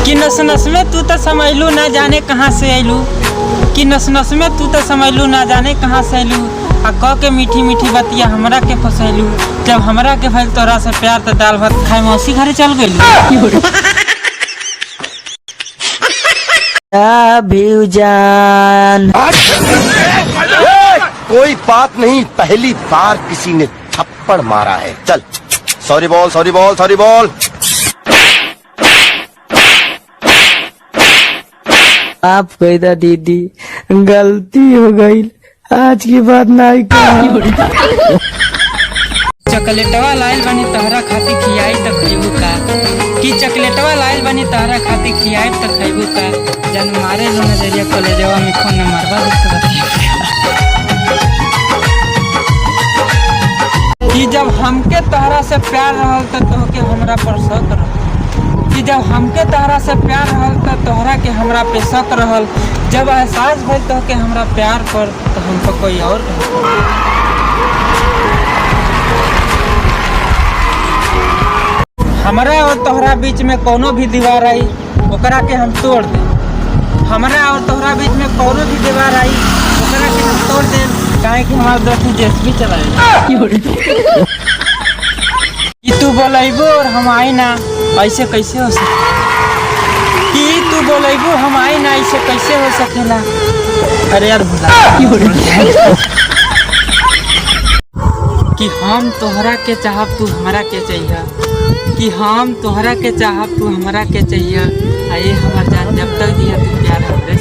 कि नस नस में तू तो समझलू ना जाने कहाँ से अइलू, कि नस नस में तू तो समझलू ना जाने कहाँ से अइलू, आ कह के मीठी मीठी बतिया हमरा के फसैलू। जब हमरा के भइल तोरा से प्यार तो दाल भात खाए मौसी घरे चल गइलू। जान कोई बात नहीं, पहली बार किसी ने थप्पड़ मारा है। चल सॉरी बोल, सॉरी बोल, सॉरी बोल। आप कहता दीदी गलती हो गई, आज की बात नहीं कर। चॉकलेटवा लाइल बनी तहरा खाती खियाई त खइबू का, कि चॉकलेटवा लाइल बनी तहरा खाती खियाई त खइबू का। जन मारे लो नजरिया कॉलेजवा में फोन न मारवा कि जब हमके तहरा से प्यार रहल त तोहके हमरा पर शक रहल, कि जब हमके तहरा से प्यार रहल त तोहरा के हमरा पे शक रहल। जब एहसास भइल तोहके हमरा प्यार पर तो हम पर कोई और हमरा और तोहरा बीच में कोनो भी दीवार आई ओकरा के हम तोड़ दे। हमरा और तोहरा बीच में कोनो भी दीवार आई ओकरा के हम तोड़ दे, काहे कि हमारा दोस्त जेसीबी चलाए। कि तू बोलेबू और हम आई ना, ऐसे कैसे हो सके? कि तू बोलेबू हम आई ना, ऐसे कैसे हो सकेला? अरे यार भुला कि हम तोहरा के चाहब तू हमरा के चाहिए, कि हम तोहरा के चाहब तू हमरा के चाहिए। आए हमार जान जब तक दिया तू प्यार हमरे